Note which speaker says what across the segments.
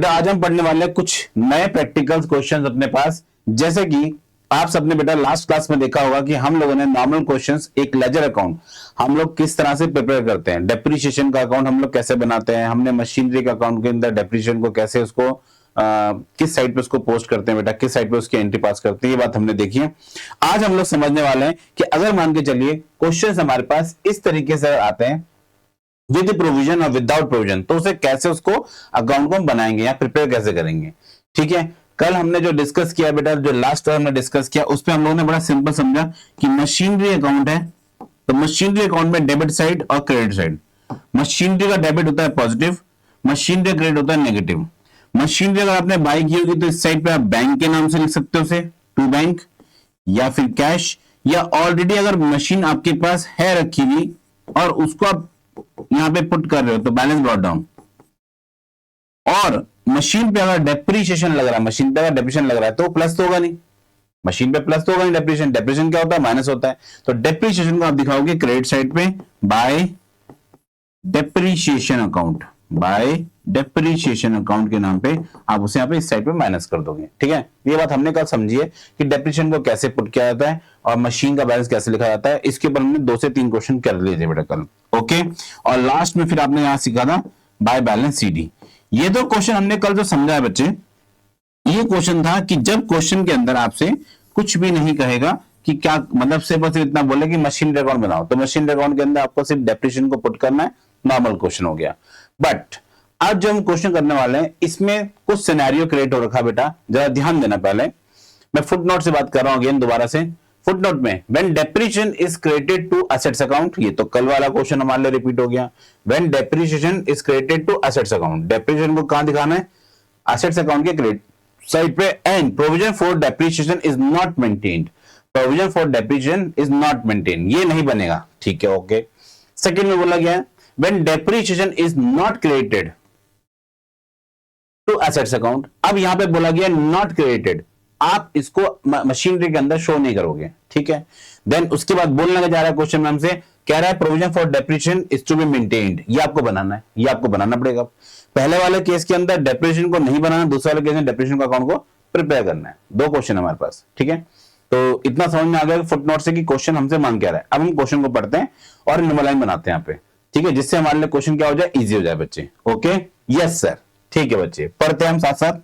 Speaker 1: बेटा आज हम पढ़ने वाले हैं कुछ नए प्रैक्टिकल क्वेश्चंस अपने पास। जैसे कि आप सबने बेटा लास्ट क्लास में देखा होगा कि हम लोगों ने नॉर्मल क्वेश्चंस, एक लेजर अकाउंट हम लोग किस तरह से प्रिपेयर करते हैं, डेप्रिसिएशन का अकाउंट हम लोग कैसे बनाते हैं, हमने मशीनरी का अकाउंट के अंदर डेप्रिसिएशन को कैसे उसको किस साइड पे उसको पोस्ट करते हैं बेटा, किस साइड पे उसकी एंट्री पास करते हैं, ये बात हमने देखी है। आज हम लोग समझने वाले हैं कि अगर मान के चलिए क्वेश्चंस हमारे पास इस तरीके से आते हैं विद प्रोविजन और विदाउट प्रोविजन, तो उसे कैसे उसको अकाउंट को हम बनाएंगे या प्रिपेयर कैसे करेंगे। ठीक है, कल हमने जो डिस्कस किया बेटा, जो लास्ट टाइम हमने डिस्कस किया उस पे हम लोगों ने बड़ा सिंपल समझा कि मशीनरी अकाउंट है तो मशीनरी अकाउंट में डेबिट साइड और क्रेडिट साइड। मशीनरी का डेबिट होता है पॉजिटिव, मशीनरी का क्रेडिट होता है नेगेटिव। मशीनरी अगर आपने बाई की होगी तो इस साइड पे आप बैंक के नाम से लिख सकते हो, उसे टू बैंक, या फिर कैश, या ऑलरेडी अगर मशीन आपके पास है रखी हुई और उसको आप यहां पे पुट कर रहे हो तो बैलेंस ब्रॉट डाउन। और मशीन पे अगर डेप्रिसिएशन लग रहा है, मशीन पे अगर डेप्रिसिएशन लग रहा है तो प्लस तो होगा नहीं, मशीन पे प्लस तो होगा नहीं, डेप्रिसिएशन डेप्रिसिएशन क्या होता है, माइनस होता है। तो डेप्रिसिएशन को आप दिखाओगे क्रेडिट साइड पे bye depreciation account, bye depreciation account के नाम पे आप उसे यहाँ पे इस साइड पे माइनस कर दोगे। ठीक है, ये बात हमने कल समझी है कि डेप्रिसिएशन को कैसे पुट किया जाता है और मशीन का बैलेंस कैसे लिखा जाता है। इसके ऊपर हमने 2 से 3 क्वेश्चन कर लिए थे बेटा कल। ओके, और लास्ट में फिर आपने यहाँ सीखा था बाय बैलेंस सीडी। ये 2 क्वेश्चन हमने कल जो समझा है बच्चे, ये क्वेश्चन था कि जब क्वेश्चन के अंदर आपसे कुछ भी नहीं कहेगा कि क्या मतलब, सिर्फ बस इतना बोले कि मशीन अकाउंट बनाओ, तो मशीन अकाउंट के अंदर आपको सिर्फ डेप्रिसिएशन को पुट करना है, नॉर्मल क्वेश्चन हो गया। बट आज जो हम क्वेश्चन करने वाले हैं इसमें कुछ सिनेरियो क्रिएट हो रखा बेटा, जरा ध्यान देना। पहले मैं फुटनोट से बात कर रहा हूं अगेन दोबारा से। फुटनोट में when depreciation is credited to assets account, ये तो कल वाला क्वेश्चन हमारे लिए रिपीट हो गया। When depreciation is credited to assets account, depreciation को कहां दिखाना है, असेट्स अकाउंट के क्रेडिट साइड पे। And provision for depreciation is not maintained, provision for depreciation is not maintained, ये नहीं बनेगा। ठीक है, ओके। सेकंड में बोला गया when depreciation is not credited to assets account, अब यहां पे बोला गया नॉट क्रेडिटेड, आप इसको मशीनरी के अंदर शो नहीं करोगे। ठीक है, देन उसके बाद बोलने का जा रहा है क्वेश्चन में हमसे, कह रहा है provision for depreciation is to be maintained, ये आपको बनाना है, ये आपको बनाना पड़ेगा। पहले वाले केस के अंदर डेप्रिसिएशन को नहीं बनाना, दूसरे वाले केस में डेप्रिसिएशन का अकाउंट को प्रिपेयर करना है। 2 क्वेश्चन हमारे पास। ठीक है, तो इतना समझ में आ गया फुटनोट से कि क्वेश्चन हमसे मांग क्या रहा है। अब हम क्वेश्चन को पढ़ते हैं और नंबर लाइन बनाते हैं यहाँ पे। ठीक है, जिससे हमारे लिए क्वेश्चन क्या हो जाए, इजी हो जाए बच्चे। ओके, यस सर, ठीक है बच्चे, पढ़ते हैं हम साथ साथ।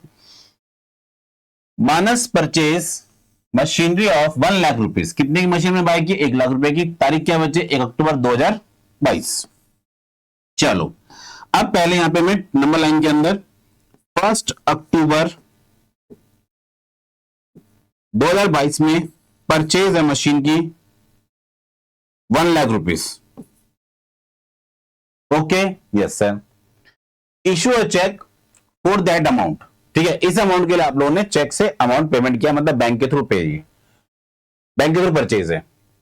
Speaker 1: Manas purchase machinery of 1 lakh rupees, कितने की मशीन में बाय की, 1 लाख रुपए की। तारीख क्या बच्चे, 1 अक्टूबर 2022। चलो, अब पहले यहां पे मैं नंबर लाइन के अंदर 1 अक्टूबर 2022 में परचेज है मशीन की 1 lakh rupees. Okay, yes sir. Issue a cheque for that amount, ठीक है, इस अमाउंट के लिए आप लोगों ने चेक से अमाउंट पेमेंट किया, मतलब बैंक के थ्रू पे, बैंक के थ्रू परचेज है।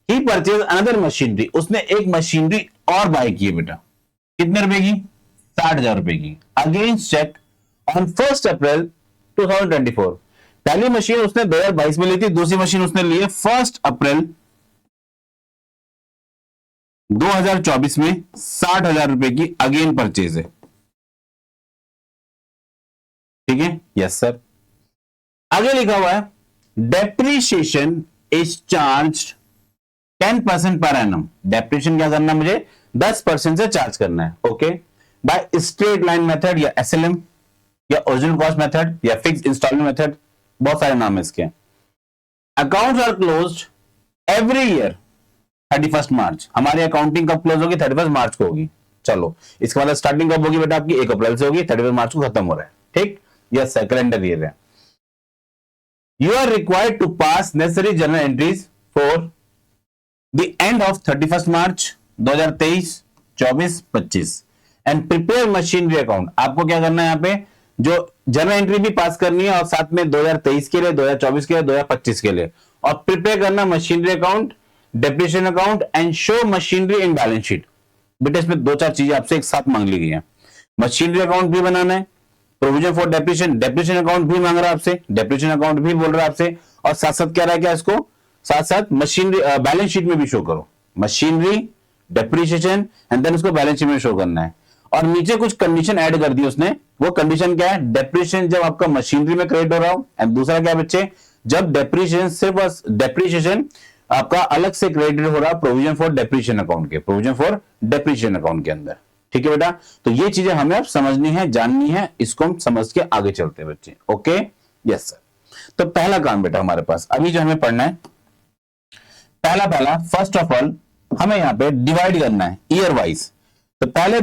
Speaker 1: ही परचेज अनदर मशीनरी, उसने एक मशीनरी और बाय की है बेटा, कितने रुपए की, 60,000 रुपए की, अगेंस्ट चेक ऑन 1 अप्रैल 2024। पहली मशीन उसने 2022 में ली थी, दूसरी मशीन उसने ली है 1 अप्रैल 2024 में 60,000 रुपए की अगेन परचेज है। ठीक है, यस सर। आगे लिखा हुआ है depreciation is charge 10% per annum, depreciation क्या करना है, मुझे 10% से चार्ज करना है। Okay, by straight line method या एसएलएम या ओरिजिनल कॉस्ट मेथड या फिक्स इंस्टॉलमेंट मेथड, बहुत सारे नाम है इसके। Accounts are closed every year 31 March, हमारी अकाउंटिंग कब क्लोज होगी, 31 मार्च को होगी। चलो, इसके बाद स्टार्टिंग कब होगी बेटा आपकी, 1 अप्रैल से होगी, 31 मार्च को खत्म हो रहा है। ठीक, यस सर, कैलेंडर ईयर है। You are required to pass necessary journal entries for the end of 31 March 2023, 24, 25 and prepare machinery account. आपको क्या करना है, यहाँ पे जो जनरल एंट्री भी पास करनी है और साथ में 2023 के लिए, 2024 के लिए, 2025 के लिए, और प्रिपेयर करना machinery account, depreciation account and show machinery in balance sheet. बेटा इसमें 2-4 चीजें आपसे एक साथ मांग ली गई है, मशीनरी अकाउंट भी बनाना है, provision for depreciation, depreciation account भी मांग रहा है आपसे, डेप्रिसिएशन अकाउंट भी बोल रहा है आपसे, और साथ साथ क्या रहा है, क्या इसको साथ साथ मशीनरी बैलेंस शीट में भी शो करो, मशीनरी डेप्रिसिएशन एंड देन उसको बैलेंस शीट में शो करना है। और नीचे कुछ कंडीशन ऐड कर दी उसने। वो कंडीशन क्या है, डेप्रिसिएशन जब आपका मशीनरी में क्रेडिट हो रहा हो, एंड दूसरा क्या है बच्चे, जब डेप्रिसिएशन सिर्फ डेप्रिसिएशन आपका अलग से क्रेडिट हो रहा है प्रोविजन फॉर डेप्रिसिएशन अकाउंट के, प्रोविजन फॉर डेप्रिसिएशन अकाउंट के अंदर। ठीक है बेटा, तो ये चीजें हमें अब समझनी है, जाननी है, इसको हम समझ के आगे चलते हैं बच्चे। Okay, yes sir. तो पहला काम बेटा हमारे पास अभी जो हमें पढ़ना है, पहला फर्स्ट ऑफ ऑल हमें यहां पे डिवाइड करना है ईयर वाइज। तो पहले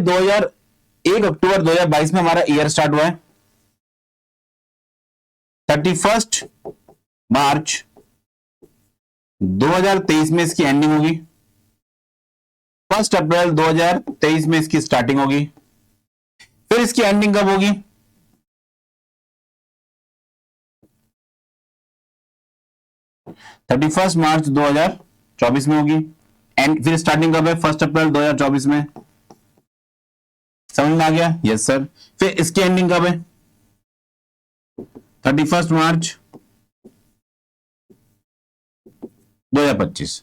Speaker 1: 1 अक्टूबर 2022 में हमारा ईयर स्टार्ट हुआ है, 31 मार्च 2023 में इसकी एंडिंग होगी, 1 अप्रैल 2023 में इसकी स्टार्टिंग होगी, फिर इसकी एंडिंग कब होगी, 31 मार्च 2024 में होगी, एंड फिर स्टार्टिंग कब है, 1 अप्रैल 2024 में। समझ में आ गया? Yes sir. फिर इसकी एंडिंग कब है, 31 मार्च 2025।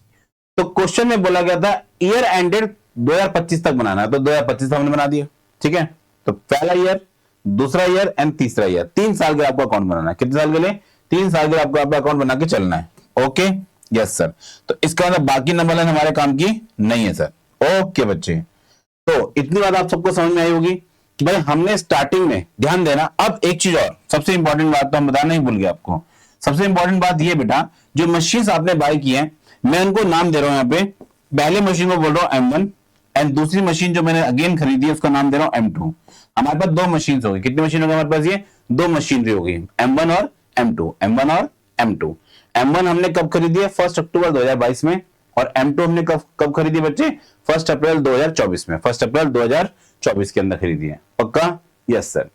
Speaker 1: तो क्वेश्चन में बोला गया था ईयर एंडेड 2025 तक बनाना है, तो 2025 हमने बना दिया। ठीक है, तो पहला ईयर, दूसरा ईयर एंड तीसरा ईयर, 3 साल के आपको अकाउंट बनाना है। कितने साल के लिए? 3 साल के लिए आपको अकाउंट बना के चलना है। Okay, yes sir. तो इसका मतलब बाकी नंबर लाइन हमारे काम की नहीं है सर। ओके बच्चे, तो इतनी बात आप सबको समझ में आई होगी कि भाई हमने स्टार्टिंग में ध्यान देना। अब एक चीज और सबसे इंपॉर्टेंट बात तो हम बताना ही भूल गए आपको। सबसे इंपॉर्टेंट बात ये बेटा, जो मशीन आपने बाय की है, मैं उनको नाम दे रहा हूं यहाँ पे। पहले मशीन को बोल रहा हूं M1 एंड दूसरी मशीन जो मैंने अगेन खरीदी है उसका नाम दे रहा हूं M2। हमारे पास 2 मशीन हो गई। कितनी मशीन हो गई हमारे पास? ये 2 मशीनरी हो गई, M1 और M2, M1 और M2। M1 हमने कब खरीदी है? 1 अक्टूबर 2022 में, और M2 हमने कब खरीदी बच्चे? 1 अप्रैल 2024 में। 1 अप्रैल 2024 के अंदर खरीदी है। पक्का? Yes sir.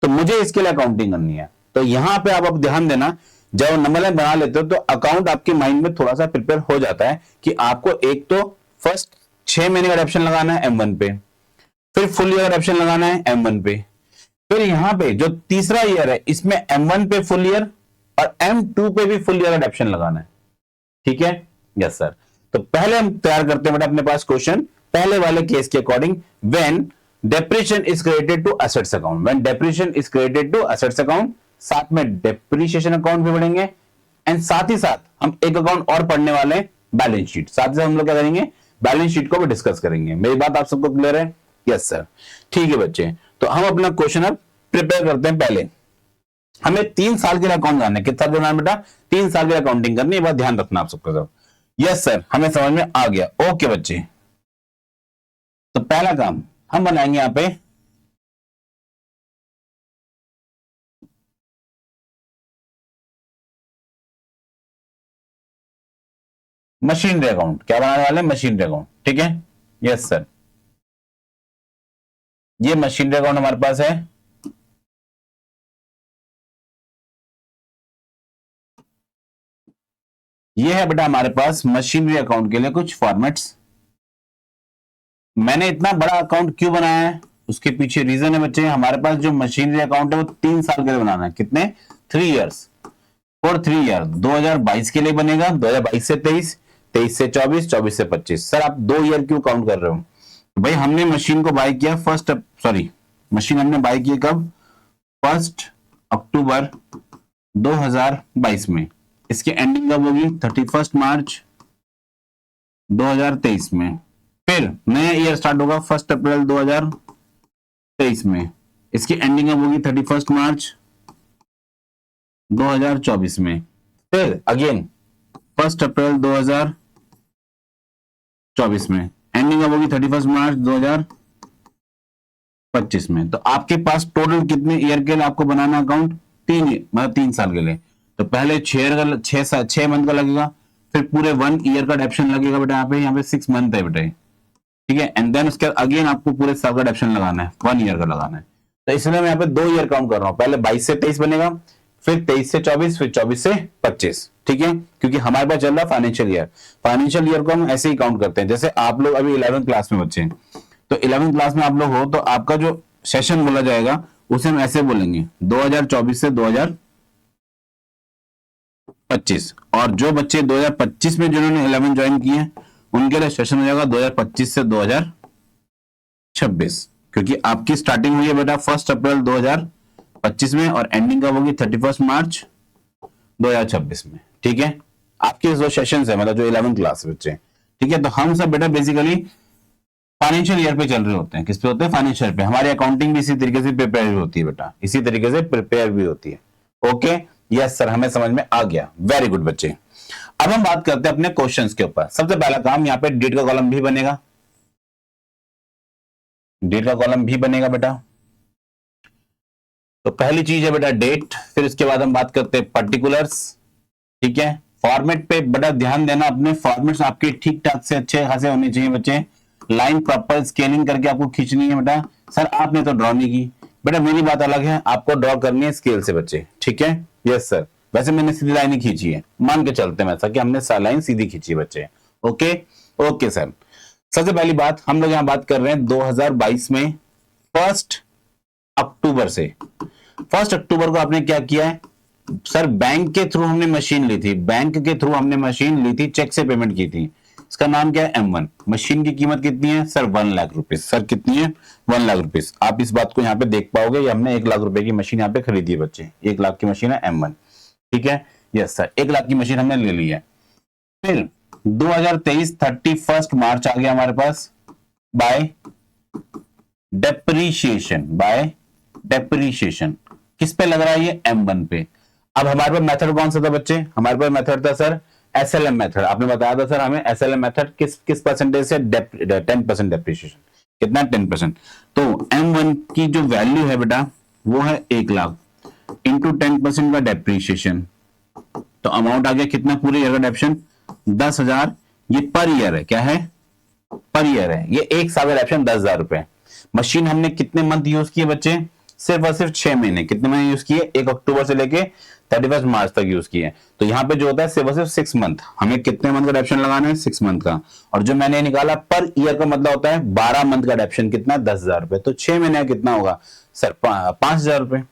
Speaker 1: तो मुझे इसके लिए अकाउंटिंग करनी है। तो यहां पे आप ध्यान देना, जब नंबर लाइन बना लेते हो तो अकाउंट आपके माइंड में थोड़ा सा प्रिपेयर हो जाता है कि आपको एक तो फर्स्ट 6 महीने का ऑप्शन लगाना है M1 पे, फिर फुल ईयर ऑप्शन लगाना है M1 पे, फिर यहां पे जो तीसरा ईयर है इसमें M1 पे फुल ईयर और M2 पे भी फुल ईयर ऑप्शन लगाना है। ठीक है? Yes sir. तो पहले हम तैयार करते हैं बेटा अपने पास क्वेश्चन पहले वाले केस के according. When depreciation is credited to assets account, when depreciation is credited to assets account, साथ में डेप्रिसिएशन अकाउंट भी पढ़ेंगे, एंड साथ ही साथ हम एक अकाउंट और पढ़ने वाले हैं, बैलेंस शीट। साथ ही साथ हम लोग क्या करेंगे, बैलेंस शीट को भी डिस्कस करेंगे। मेरी बात आप सबको क्लियर है? Yes sir. ठीक है बच्चे, तो हम अपना क्वेश्चन अब प्रिपेयर करते हैं। पहले हमें 3 साल के लिए अकाउंट करना है। कितना देना है बेटा? 3 साल के लिए अकाउंटिंग करनी है, बात ध्यान रखना आप सबको सब। यस सर, हमें समझ में आ गया। ओके बच्चे, तो पहला काम हम बनाएंगे यहां पे मशीनरी अकाउंट। क्या बनाने वाले हैं? Machinery account. ठीक है? Yes sir. ये मशीनरी अकाउंट हमारे पास है। ये है बेटा हमारे पास मशीनरी अकाउंट के लिए कुछ फॉर्मेट्स। मैंने इतना बड़ा अकाउंट क्यों बनाया है, उसके पीछे रीजन है बच्चे। हमारे पास जो मशीनरी अकाउंट है वो 3 साल के लिए बनाना है। कितने? 3 इयर्स, फॉर 3 ईयर। 2022 के लिए बनेगा, 2022 से 23, 23 से 24, 24 से 25। सर आप 2 ईयर क्यों काउंट कर रहे हो? भाई हमने मशीन को बाय किया मशीन हमने बाय की कब? 1 अक्टूबर 2022 में। इसकी एंडिंग कब होगी? 31 मार्च 2023 में। फिर नया ईयर स्टार्ट होगा 1 अप्रैल 2023 में। इसकी एंडिंग कब होगी? 31 मार्च 2024 में। फिर अगेन 1 अप्रैल 2024 में। एंडिंग कब होगी? 31 मार्च 2025 में। तो आपके पास टोटल कितने ईयर के लिए आपको बनाना अकाउंट? 3 साल के लिए। तो पहले 6 मंथ का लगेगा, फिर पूरे 1 ईयर का ऑप्शन लगेगा बेटा। यहाँ पे 6 मंथ है बेटा। ठीक है? एंड देन उसके बाद अगेन आपको पूरे साल का ऑप्शन लगाना है, 1 ईयर का लगाना है। तो इसलिए मैं यहाँ पे 2 ईयर काउंट कर रहा हूँ। पहले 22 से 23 बनेगा, फिर 23 से 24, फिर 24 से 25। ठीक है? क्योंकि हमारे पास चल रहा फाइनेंशियल ईयर। फाइनेंशियल ईयर को हम ऐसे ही काउंट करते हैं। जैसे आप लोग अभी 11th क्लास में बच्चे हैं, तो 11th क्लास में आप लोग हो, तो आपका जो सेशन बोला जाएगा उसे हम ऐसे बोलेंगे 2024 से 2025। और जो बच्चे 2025 में जिन्होंने 11 ज्वाइन किए हैं उनके लिए सेशन हो जाएगा 2025 से 2026। क्योंकि आपकी स्टार्टिंग हुई है बेटा 1 अप्रैल 2025 में और एंडिंग कब होगी 31 मार्च 2026 में। ठीक है, आपके जो सेशंस है मतलब जो 11th क्लास बच्चे, ठीक है, तो हम सब बेटा बेसिकली फाइनेंशियल ईयर पे चल रहे होते हैं। किस पे होते हैं? फाइनेंशियल पे। हमारी अकाउंटिंग भी इसी तरीके से प्रिपेयर भी होती है बेटा, इसी तरीके से प्रिपेयर भी होती है। ओके, यस सर, हमें समझ में आ गया। वेरी गुड बच्चे। अब हम बात करते हैं अपने क्वेश्चंस के ऊपर। सबसे पहला काम, यहाँ पे डेट का कॉलम भी बनेगा, डेट का कॉलम भी बनेगा बेटा। तो पहली चीज है बेटा डेट, फिर उसके बाद हम बात करते हैं पर्टिकुलर्स। ठीक है, फॉर्मेट पे बड़ा ध्यान देना, अपने फॉर्मेट्स आपके ठीक ठाक से अच्छे खासे होने चाहिए बच्चे। लाइन प्रॉपर स्केलिंग करके आपको खींचनी है बेटा। सर आपने तो ड्रॉ नहीं की, बेटा मेरी बात अलग है, आपको ड्रॉ करनी है स्केल से बच्चे। ठीक है, यस सर। वैसे मैंने सीधी लाइन ही खींची है, मान के चलते हैं वैसा कि हमने लाइन सीधी खींची बच्चे। Okay okay sir. सबसे पहली बात, हम लोग यहाँ बात कर रहे हैं 2022 में 1 अक्टूबर से। 1 अक्टूबर को आपने क्या किया है सर? बैंक के थ्रू हमने मशीन ली थी, बैंक के थ्रू हमने मशीन ली थी, चेक से पेमेंट की थी। इसका नाम क्या है? M1। मशीन की कीमत कितनी है सर? 1 लाख रुपए। सर कितनी है? 1 लाख रुपए। आप इस बात को यहाँ पे देख पाओगे, ये हमने 1 लाख रुपए की मशीन यहाँ पे खरीदी है बच्चे। 1 लाख की मशीन है M1। ठीक है, यस सर, 1 लाख की मशीन हमने ले ली है। फिर 2023 31 मार्च आ गया हमारे पास, बाय डेप्रीशिएशन। बाय डेप्रीशिएशन किस पे लग रहा है? ये M1 पे। अब हमारे पास मेथड कौन सा था बच्चे? हमारे पास मेथड था सर SLM मेथड। आपने बताया था सर हमें SLM मेथड किस परसेंटेज से? 10% डेप्रीशिएशन। कितना? 10%। तो M1 की जो वैल्यू है बेटा वो है 1 लाख इंटू 10% का डेप्रीशिएशन। तो अमाउंट आ गया कितना पूरे ईयर का डेप्शन? 10,000। ये पर ईयर है, क्या है? पर ईयर है। ये एक साल का डेप्शन 10,000 रुपए। मशीन हमने कितने मंथ यूज किए बच्चे? सिर्फ और सिर्फ 6 महीने। कितने महीने यूज किए? 1 अक्टूबर से लेके 31 मार्च तक यूज किए। तो यहाँ पे जो होता है सिर्फ और सिर्फ 6 मंथ। हमें कितने मंथ का डेप्शन लगाना है? 6 मंथ का। और जो मैंने निकाला पर ईयर का मतलब होता है 12 मंथ का डेप्शन। कितना? 10,000 रुपए। तो 6 महीने का कितना होगा सर? 5,000 रुपए।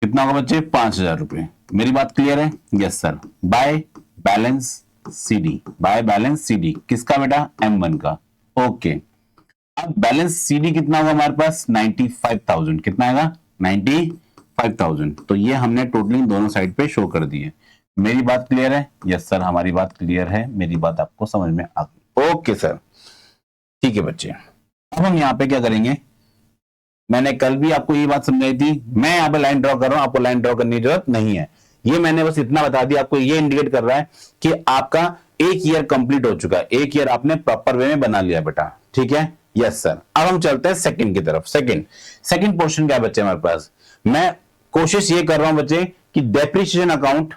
Speaker 1: कितना होगा बच्चे? 5,000 रुपए। मेरी बात क्लियर है? Yes sir. By balance CD। By balance CD किसका बेटा? M1 का। ओके, अब बैलेंस CD कितना होगा हमारे पास? 95,000। कितना आएगा? 95,000। तो ये हमने टोटलिंग दोनों साइड पे शो कर दी है। मेरी बात क्लियर है? यस सर, हमारी बात क्लियर है, मेरी बात आपको समझ में आ गई। ओके सर, ठीक है बच्चे। अब हम यहाँ पे क्या करेंगे? मैंने कल भी आपको ये बात समझाई थी, मैं यहाँ पे लाइन ड्रॉ कर रहा हूं, आपको लाइन ड्रॉ करने की जरूरत नहीं है। ये मैंने बस इतना बता दिया आपको, ये इंडिकेट कर रहा है कि आपका 1 ईयर कंप्लीट हो चुका है। 1 ईयर आपने प्रॉपर वे में बना लिया बेटा। ठीक है, यस सर। अब हम चलते हैं सेकंड की तरफ। सेकंड पोर्शन क्या है बच्चे हमारे पास? मैं कोशिश ये कर रहा हूं बच्चे कि depreciation account,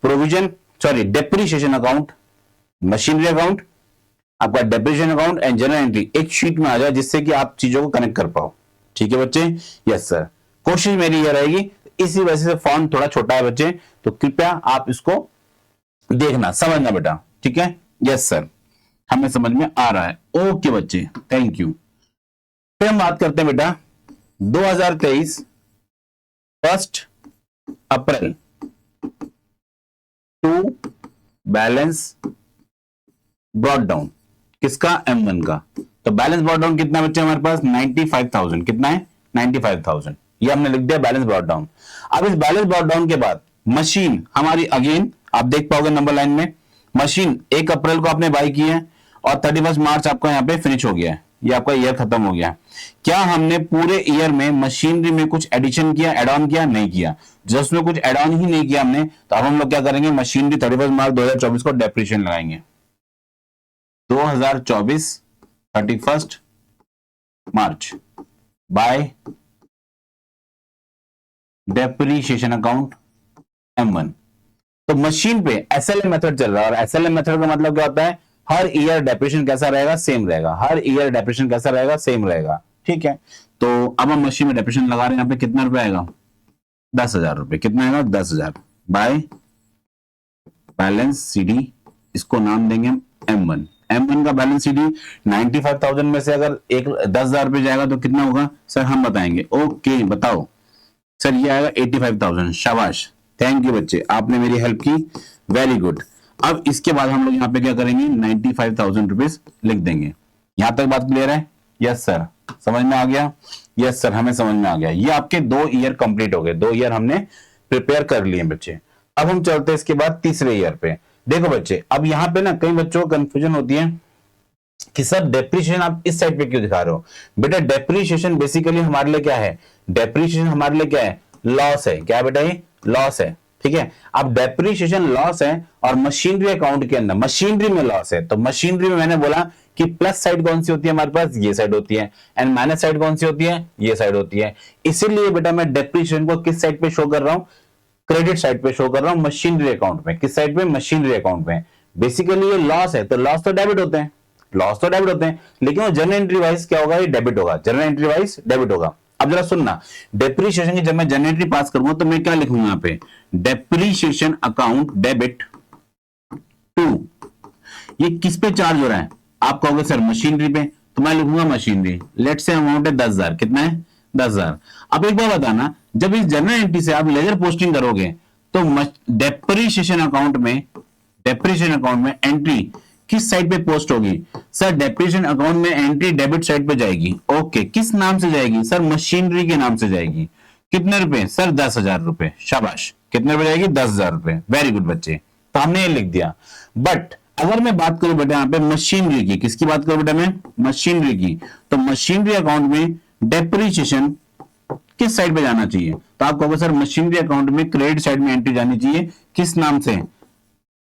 Speaker 1: provision sorry depreciation account, machinery account, आपका depreciation account and general entry एक शीट में आ जाए, जिससे कि आप चीजों को कनेक्ट कर पाओ। ठीक है बच्चे? यस सर, कोशिश मेरी ये रहेगी। इसी वजह से फॉन्ट थोड़ा छोटा है बच्चे, तो कृपया आप इसको देखना, समझना बेटा। ठीक है, यस सर, हमें समझ में आ रहा है। ओके बच्चे, थैंक यू। फिर हम बात करते हैं बेटा 2023 1 अप्रैल टू बैलेंस ब्रॉट डाउन। किसका? M1 का। तो बैलेंस ब्रॉट डाउन कितना बच्चे हमारे पास? 95,000। कितना है? 95,000। ये हमने लिख दिया बैलेंस ब्रॉट डाउन। अब इस बैलेंस ब्रॉट डाउन के बाद मशीन हमारी अगेन आप देख पाओगे नंबर लाइन में, मशीन 1 अप्रैल को आपने बाई की है और 31 मार्च आपका यहाँ पे फिनिश हो गया है। ये आपका ईयर खत्म हो गया। क्या हमने पूरे ईयर में मशीनरी में कुछ एडिशन किया, एड ऑन किया? नहीं किया। जस्ट में कुछ एड ऑन ही नहीं किया हमने, तो अब हम लोग क्या करेंगे? मशीनरी 31 मार्च 2024 को डेप्रीशिएशन लगाएंगे। 2024 31 मार्च बाय डेप्रीशिएशन अकाउंट M1। तो मशीन पे SLM मेथड चल रहा है, और SLM मेथड का मतलब क्या होता है? हर ईयर डेप्रीशिएशन कैसा रहेगा? सेम रहेगा। हर ईयर डेप्रीशिएशन कैसा रहेगा? सेम रहेगा। ठीक है, तो अब हम मशीन में डेप्रीशिएशन लगा रहे हैं। यहाँ पे कितना रुपए आएगा? 10,000 रुपए। कितना आएगा? 10,000 बाय बैलेंस CD, इसको नाम देंगे हम M1। M1 का बैलेंस CD 95,000 में से अगर 10,000 रुपए जाएगा तो कितना होगा सर? हम बताएंगे। ओके, बताओ सर। ये आएगा 85,000। शाबाश, थैंक यू बच्चे, आपने मेरी हेल्प की, वेरी गुड। अब इसके बाद हम लोग यहाँ पे क्या करेंगे? 95,000 रुपीज लिख देंगे। यहां तक बात क्लियर है? यस सर, समझ में आ गया? यस सर, हमें समझ में आ गया। ये आपके 2 ईयर कंप्लीट हो गए, 2 ईयर हमने प्रिपेयर कर लिए बच्चे। अब हम चलते हैं इसके बाद तीसरे ईयर पे। देखो बच्चे, अब यहाँ पे ना कई बच्चों को कंफ्यूजन होती है कि सर डेप्रिसिएशन आप इस साइड पे क्यों दिखा रहे हो? बेटा डेप्रिसिएशन बेसिकली हमारे लिए क्या है? डेप्रिसिएशन हमारे लिए क्या है? लॉस है। क्या है बेटा? ये लॉस है, ठीक है। अब डेप्रिसिएशन लॉस है और मशीनरी अकाउंट के अंदर मशीनरी में लॉस है, तो मशीनरी में मैंने बोला कि प्लस साइड कौन सी होती है हमारे पास? ये साइड होती है। एंड माइनस साइड कौन सी होती है? ये साइड होती है। इसीलिए बेटा मैं डेप्रिसिएशन को किस साइड पे शो कर रहा हूं? क्रेडिट साइड पे शो कर रहा हूं, मशीनरी अकाउंट में। किस साइड पे? मशीनरी अकाउंट में। बेसिकली ये लॉस है, तो लॉस तो डेबिट होते हैं, लॉस तो डेबिट होते हैं, लेकिन वो जर्नल एंट्री वाइज क्या होगा? ये डेबिट होगा, जर्नल एंट्री वाइज डेबिट होगा। अब जरा सुनना, डेप्रिसिएशन की जब मैं जर्नल एंट्री पास करूंगा तो मैं क्या लिखूंगा यहाँ पे? डेप्रिसिएशन अकाउंट डेबिट टू, ये किस पे चार्ज हो रहा है? आप कहोगे सर मशीनरी पे, तो मैं लिखूंगा मशीनरी। लेट से अमाउंट है 10,000। कितना है? 10,000। अब एक बार बताना, जब इस जर्नल एंट्री से आप लेजर पोस्टिंग करोगे तो डेप्रिसिएशन अकाउंट में एंट्री किस साइड पे पोस्ट होगी? सर डेप्रिसिएशन अकाउंट में एंट्री डेबिट साइड पे जाएगी। ओके, किस नाम से जाएगी? सर मशीनरी के नाम से जाएगी। कितने रुपए? सर 10,000 रुपए। शाबाश, कितने रुपए जाएगी? 10,000 रुपए। वेरी गुड बच्चे, तो हमने ये लिख दिया। बट अगर मैं बात करूं बेटा यहाँ पे मशीनरी की, किसकी बात करूं बेटा मैं? मशीनरी की। तो मशीनरी अकाउंट में डेप्रिसिएशन किस साइड पे जाना चाहिए? तो आप कहोगे सर मशीनरी अकाउंट में क्रेडिट साइड में एंट्री जानी चाहिए। किस नाम से?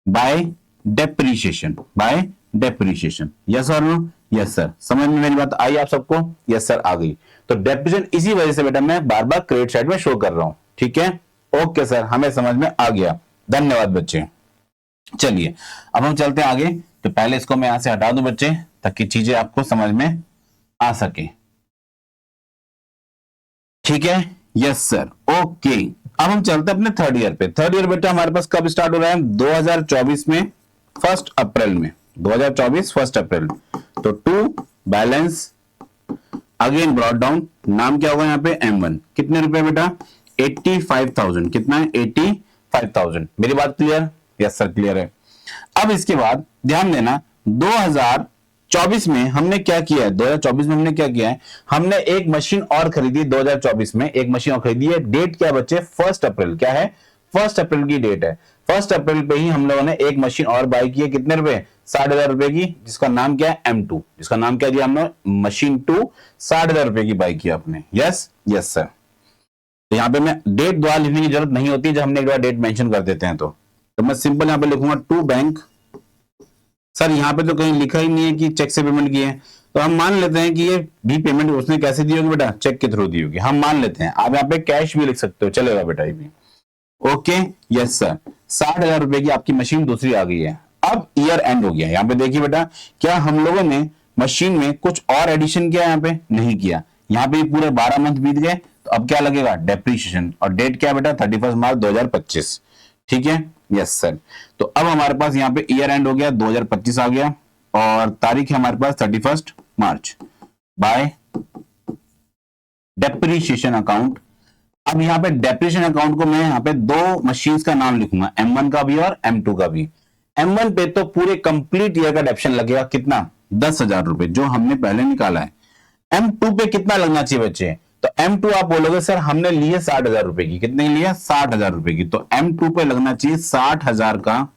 Speaker 1: Bye depreciation, bye depreciation. Yes और नो? Yes sir. समझ में मेरी बात आई आप सबको? यस सर, आ गई। तो डेप्रिसिएशन इसी वजह से बेटा मैं बार बार क्रेडिट साइड में शो कर रहा हूं, ठीक है। ओके सर, हमें समझ में आ गया। धन्यवाद बच्चे। चलिए अब हम चलते हैं आगे। तो पहले इसको मैं यहां से हटा दूं बच्चे, ताकि चीजें आपको समझ में आ सके, ठीक है। Yes sir, okay. अब हम चलते हैं अपने थर्ड ईयर पे। थर्ड ईयर बेटा हमारे पास कब स्टार्ट हो रहा है? 2024 में 1 अप्रैल में। 2024 1 अप्रैल। तो to balance again brought down, नाम क्या होगा यहाँ पे? M1। कितने रुपए बेटा? 85,000। कितना है? 85,000। मेरी बात क्लियर? यस सर, क्लियर है। अब इसके बाद ध्यान देना, 2024 में हमने क्या किया है? 2024 में हमने क्या किया है? हमने एक मशीन और खरीदी। 2024 में एक मशीन और खरीदी है। डेट क्या बच्चे? 1 अप्रैल। क्या है? 1 अप्रैल की डेट है। 1 अप्रैल पे ही हम लोगों ने एक मशीन और बाई की है। कितने रुपए? 60,000 रुपए की, जिसका नाम क्या है? M2। जिसका नाम क्या दिया हमने? मशीन 2। 60,000 रुपए की बाई की आपने। Yes, yes sir. तो यहाँ पे मैं डेट द्वारा लिखने की जरूरत नहीं होती, जब हमने एक बार डेट मेंशन कर देते हैं तो मैं सिंपल यहाँ पे लिखूंगा टू बैंक। सर यहाँ पे तो कहीं लिखा ही नहीं है कि चेक से पेमेंट की है, तो हम मान लेते हैं कि ये भी पेमेंट उसने कैसे दी होगी बेटा? चेक के थ्रू दी होगी, हम मान लेते हैं। आप यहाँ पे कैश भी लिख सकते हो, चलेगा बेटा ये भी। Okay, yes sir. 60,000 रुपए की आपकी मशीन दूसरी आ गई है। अब ईयर एंड हो गया। यहाँ पे देखिए बेटा, क्या हम लोगों ने मशीन में कुछ और एडिशन किया? यहाँ पे नहीं किया। यहाँ पे पूरे 12 मंथ बीत गए, तो अब क्या लगेगा? डेप्रिसिएशन। और डेट क्या बेटा? 31 मार्च 2025। ठीक है, यस सर। तो अब हमारे पास यहाँ पे ईयर एंड हो गया, 2025 आ गया, और तारीख है हमारे पास 31 मार्च बाय डेप्रिसिएशन अकाउंट। अब यहाँ पे डेप्रिसिएशन अकाउंट को मैं यहाँ पे दो मशीन्स का नाम लिखूंगा, M1 का भी और M2 का भी। M1 पे तो पूरे कंप्लीट ईयर का डेप्शन लगेगा, कितना? 10,000 रुपए, जो हमने पहले निकाला है। M2 पे कितना लगना चाहिए बच्चे? तो M2 आप बोलोगे सर हमने लिए 60,000 रुपए की। कितने लिया? 60,000 रुपए की। तो M2 पे लगना चाहिए 60,000 का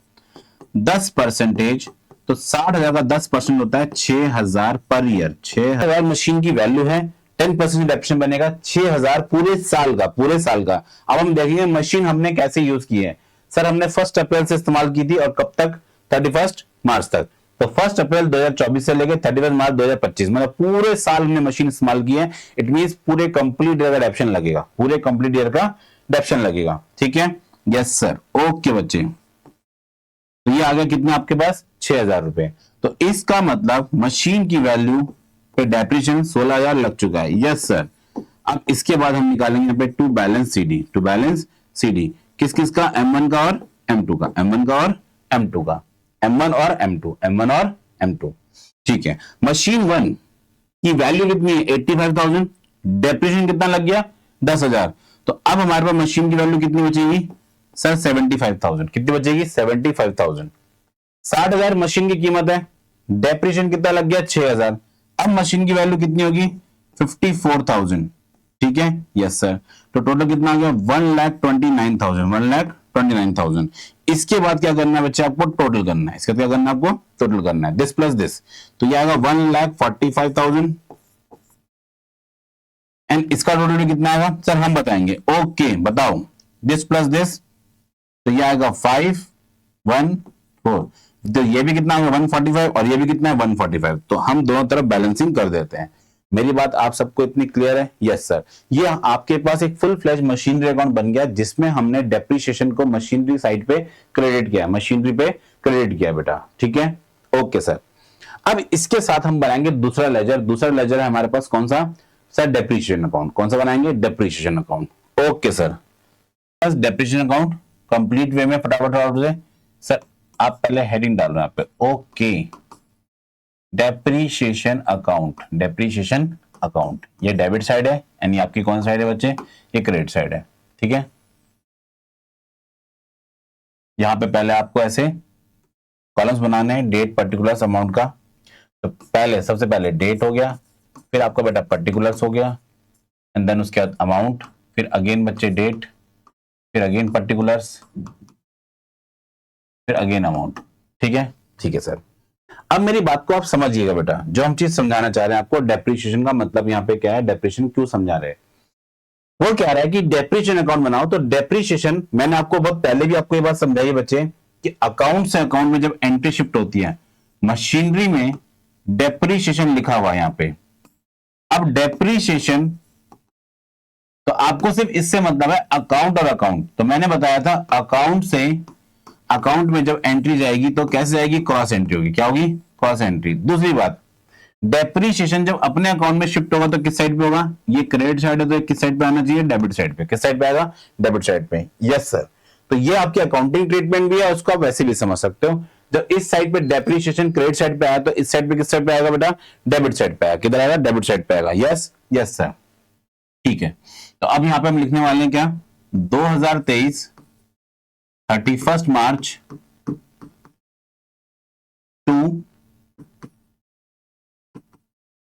Speaker 1: 10%। तो 60,000 का 10% होता है 6,000 पर ईयर। 6,000 मशीन की वैल्यू है, 10% डिडक्शन बनेगा 6,000 पूरे साल का, पूरे साल का। अब हम देखेंगे मशीन हमने कैसे यूज की है। सर हमने 1 अप्रैल से इस्तेमाल की थी, और कब तक? 31 मार्च तक। तो 1 अप्रैल 2024 से लेकर 31 मार्च 2025, मतलब पूरे साल हमने मशीन इस्तेमाल की है। इट मींस पूरे कंप्लीट ईयर का डेप्शन लगेगा, पूरे कंप्लीट ईयर का डेप्शन लगेगा। ठीक है, यस सर, ओके बच्चे। तो ये आ गया कितना आपके पास? 6,000 रुपए। तो इसका मतलब मशीन की वैल्यू पे डेप्रिसिएशन 16,000 लग चुका है। Yes sir. अब इसके बाद हम निकालेंगे यहाँ पे to balance CD. To balance CD किस किस का? M1 का और M2 का। M1 का और M2 का। M1 और M2, M1 और M2। ठीक है, मशीन 1 की वैल्यू कितनी है? 85,000। डेप्रिसिएशन कितना लग गया? 10,000। तो अब हमारे पास मशीन की वैल्यू कितनी बचेगी? सर 75,000। कितनी बचेगी? 75,000। 60,000 मशीन की कीमत है, डेप्रिसिएशन कितना लग गया? 6,000। अब मशीन की वैल्यू कितनी होगी 54,000, ठीक है, यस सर। तो टोटल कितना आ गया 1,29,000, 1,29,000। इसके बाद क्या करना है बच्चे आपको टोटल करना है, इसका क्या करना है आपको टोटल करना है, दिस प्लस दिस, तो ये आएगा 1,45,000 एंड इसका टोटल कितना आएगा सर हम बताएंगे, ओके बताओ, दिस प्लस दिस, तो ये आएगा 514, तो ये भी कितना होगा 145 और ये भी कितना है 145, तो हम दोनों तरफ बैलेंसिंग कर देते हैं। मेरी बात आप सबको इतनी क्लियर है, यस सर। ये आपके पास एक फुल फ्लैश मशीनरी अकाउंट बन गया जिसमें हमने डेप्रिसिएशन को मशीनरी साइड पे क्रेडिट किया, मशीनरी पे क्रेडिट किया बेटा, ठीक है, ओके सर। अब इसके साथ हम बनाएंगे दूसरा लेजर, दूसरा लेजर है हमारे पास कौन सा सर डेप्रिसिएशन अकाउंट, कौन सा बनाएंगे डेप्रिसिएशन अकाउंट, ओके सर। बस डेप्रिसिएशन अकाउंट कंप्लीट वे में फटाफट से सर आप पहले हेडिंग डाल रहे हैं आप पे, okay depreciation account, depreciation account, ये डेबिट साइड है एंड ये आपकी कौन साइड है बच्चे, ये क्रेडिट साइड है, ठीक है। यहां पे पहले आपको ऐसे कॉलम्स बनाने हैं डेट पर्टिकुलर्स अमाउंट का, तो पहले सबसे पहले डेट हो गया, फिर आपका बेटा पर्टिकुलर्स हो गया एंड देन उसके बाद अमाउंट, फिर अगेन बच्चे डेट, फिर अगेन पर्टिकुलर्स, फिर अगेन अमाउंट, ठीक है, ठीक है सर। अब मेरी बात को आप समझिएगा बेटा, जो हम चीज समझाना चाह रहे हैं आपको, डेप्रिसिएशन का मतलब यहाँ पे क्या है, डेप्रिसिएशन क्यों समझा रहे हैं, वो कह रहा है कि डेप्रिसिएशन अकाउंट बनाओ, तो डेप्रिसिएशन मैंने आपको बहुत पहले भी आपको ये बात समझाई बच्चे कि अकाउंट से अकाउंट में जब एंट्री शिफ्ट होती है, मशीनरी में डेप्रिसिएशन लिखा हुआ है यहाँ पे। अब डेप्रिसिएशन तो आपको सिर्फ इससे मतलब है अकाउंट और अकाउंट, तो मैंने बताया था अकाउंट से अकाउंट में जब एंट्री जाएगी तो कैसे जाएगी, क्रॉस एंट्री होगी, क्या होगी क्रॉस एंट्री। दूसरी बात, डेप्रिसिएशन जब अपने अकाउंट में शिफ्ट होगा तो किस साइड पे होगा, ये क्रेडिट साइड है तो किस साइड पे आना चाहिए, डेबिट साइड पे, किस साइड पे आएगा डेबिट साइड पे, यस सर। तो ये आपकी अकाउंटिंग ट्रीटमेंट भी है, उसको आप वैसे भी समझ सकते हो। जब इस साइड पे डेप्रिसिएशन क्रेडिट साइड पे आया तो इस साइड पे किस साइड पे आएगा बेटा, डेबिट साइड पे आएगा, किधर आएगा डेबिट साइड पे आएगा, यस यस सर, ठीक है। तो अब यहां पे हम लिखने वाले हैं क्या, 2023 31 March two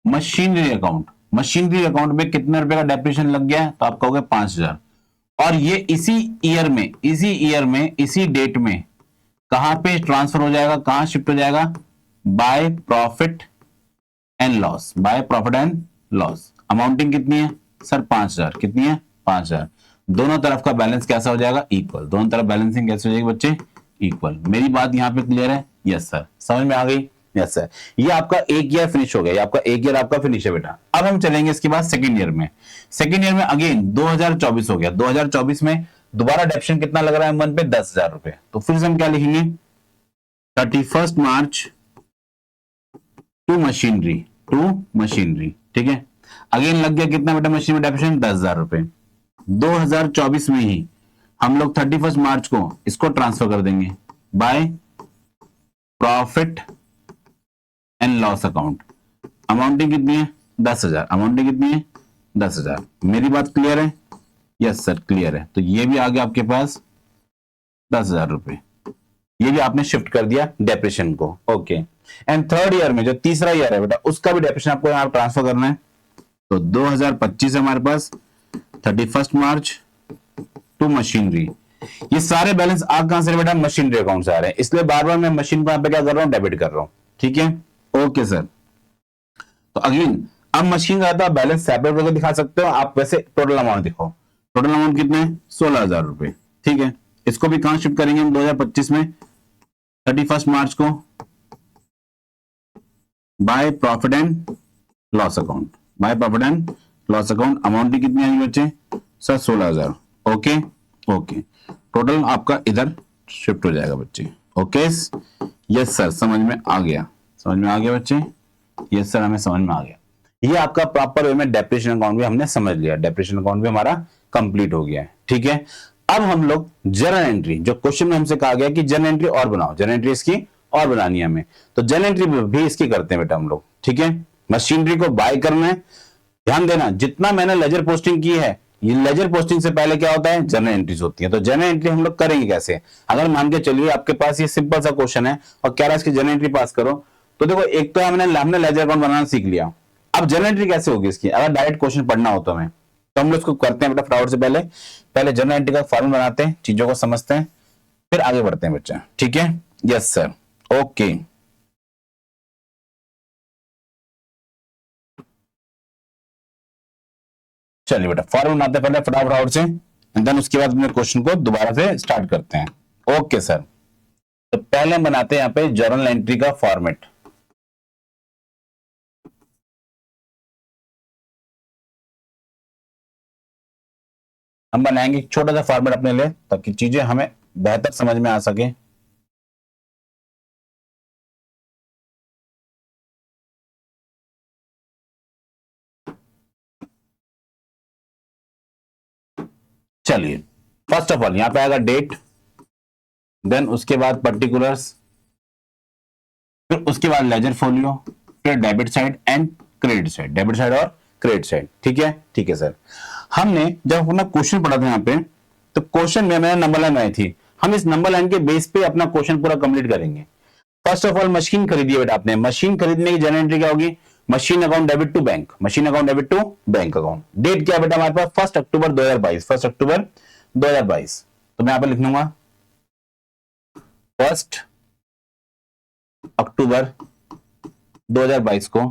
Speaker 1: machinery account, machinery account में कितने रुपए का डेप्रिसिएशन लग गया है, तो आप कहोगे 5,000, और ये इसी ईयर में इसी डेट में कहां पे ट्रांसफर हो जाएगा, कहां शिफ्ट हो जाएगा, by profit and loss, by profit and loss. Amounting कितनी है सर 5,000, कितनी है 5,000। दोनों तरफ का बैलेंस कैसा हो जाएगा, इक्वल, दोनों तरफ बैलेंसिंग कैसे हो जाएगी बच्चे, इक्वल। मेरी बात यहां पे क्लियर है, यस सर, समझ में आ गई, यस सर। ये आपका एक ईयर फिनिश हो गया, ये आपका एक ईयर आपका फिनिश है बेटा। अब हम चलेंगे इसके बाद सेकंड ईयर में, सेकंड ईयर में अगेन 2024 हो गया, 2024 में दोबारा डेप्रिसिएशन कितना लग रहा है मन पे 10,000 रुपए, तो फिर से हम क्या लिखेंगे 31 मार्च टू मशीनरी, ठीक है। अगेन लग गया कितना बेटा मशीन में डेप्रिसिएशन 10,000 रुपए। 2024 में ही हम लोग 31 मार्च को इसको ट्रांसफर कर देंगे by profit and loss account. Amounting कितनी है 10,000, अमाउंटिंग कितनी है 10,000। मेरी बात क्लियर है, यस सर क्लियर है। तो ये भी आ गया आपके पास 10,000 रुपए, ये भी आपने शिफ्ट कर दिया डेप्रिसिएशन को, ओके। एंड थर्ड ईयर में जो तीसरा ईयर है बेटा उसका भी डेप्रिसिएशन आपको यहाँ ट्रांसफर करना है। तो 2025 है हमारे पास 31 मार्च टू मशीनरी। ये सारे बैलेंस आप कहां से बेटा मशीनरी अकाउंट से आ रहे हैं, इसलिए बार बार मैं मशीन को यहाँ पे क्या कर रहा हूँ डेबिट कर रहा हूँ, ठीक है, ओके सर। तो अगेन अब मशीन का आता बैलेंस सेपरेट करके दिखा सकते हो आप, वैसे टोटल अमाउंट दिखाओ, टोटल अमाउंट कितने हैं 16,000 रुपए, ठीक है। इसको भी कहां शिफ्ट करेंगे हम 2025 में 31 मार्च को by profit and loss account, by profit and loss account. Amount कितनी आएगी बच्चे सर 16,000, ओके ओके। टोटल आपका इधर शिफ्ट हो जाएगा बच्चे, ओके यस सर, समझ में आ गया, समझ में आ गया बच्चे, यस सर हमें समझ में आ गया। ये आपका प्रॉपर वे में डेप्रिसिएशन अकाउंट भी हमने समझ लिया, डेप्रिसिएशन अकाउंट भी हमारा कंप्लीट हो गया है, ठीक है। अब हम लोग जर्नल एंट्री, जो क्वेश्चन में हमसे कहा गया कि जर्नल एंट्री और बनाओ, जर्नल एंट्री इसकी और बनानी है हमें, तो जर्नल एंट्री भी इसकी करते हैं बेटा हम लोग, ठीक है। मशीनरी को बाय करना है, ध्यान देना जितना मैंने लेजर पोस्टिंग की है, ये लेजर पोस्टिंग से पहले क्या होता है जर्नल एंट्रीज होती है। तो जर्नल एंट्री हम लोग करेंगे कैसे, अगर मान के चलिए आपके पास ये सिंपल सा क्वेश्चन है और कह रहा है इसकी जर्नल एंट्री पास करो, तो देखो एक तो हमने लेजर अकाउंट बनाना सीख लिया, अब जर्नल एंट्री कैसे होगी इसकी, अगर डायरेक्ट क्वेश्चन पढ़ना हो तो हमें, तो हम लोग इसको करते हैं बेटा फटाफट से, पहले पहले जर्नल एंट्री का फॉर्मूला बनाते हैं, चीजों को समझते हैं, फिर आगे बढ़ते हैं बच्चा, ठीक है। Yes sir, okay. चलिए बेटा फॉर्मूला बनाते हैं पहले फटाफट से, एंड देन उसके बाद अपने क्वेश्चन को दोबारा से स्टार्ट करते हैं। ओके सर, तो पहले हम बनाते हैं यहाँ पे जर्नल एंट्री का फॉर्मेट। हम बनाएंगे एक छोटा सा फॉर्मेट अपने लिए, ताकि चीजें हमें बेहतर समझ में आ सके। चलिए फर्स्ट ऑफ ऑल यहाँ पे आएगा डेट, देन उसके बाद पर्टिकुलर्स, फिर उसके बाद लेजर फोलियो, फिर debit side and credit side, debit side और क्रेडिट साइड, ठीक है। ठीक है सर, हमने जब अपना क्वेश्चन पढ़ा था यहाँ पे, तो क्वेश्चन में मैंने नंबर लाइन आई थी, हम इस नंबर लाइन के बेस पे अपना क्वेश्चन पूरा कंप्लीट करेंगे। फर्स्ट ऑफ ऑल मशीन खरीदी है बेटा आपने, मशीन खरीदने की जर्नल एंट्री क्या होगी, machine account debit to bank, machine account debit to bank account. Date क्या है बेटा हमारे पास 1 अक्टूबर 2022, 1 अक्टूबर 2022, तो मैं यहां पर लिख लूंगा 1 अक्टूबर 2022 को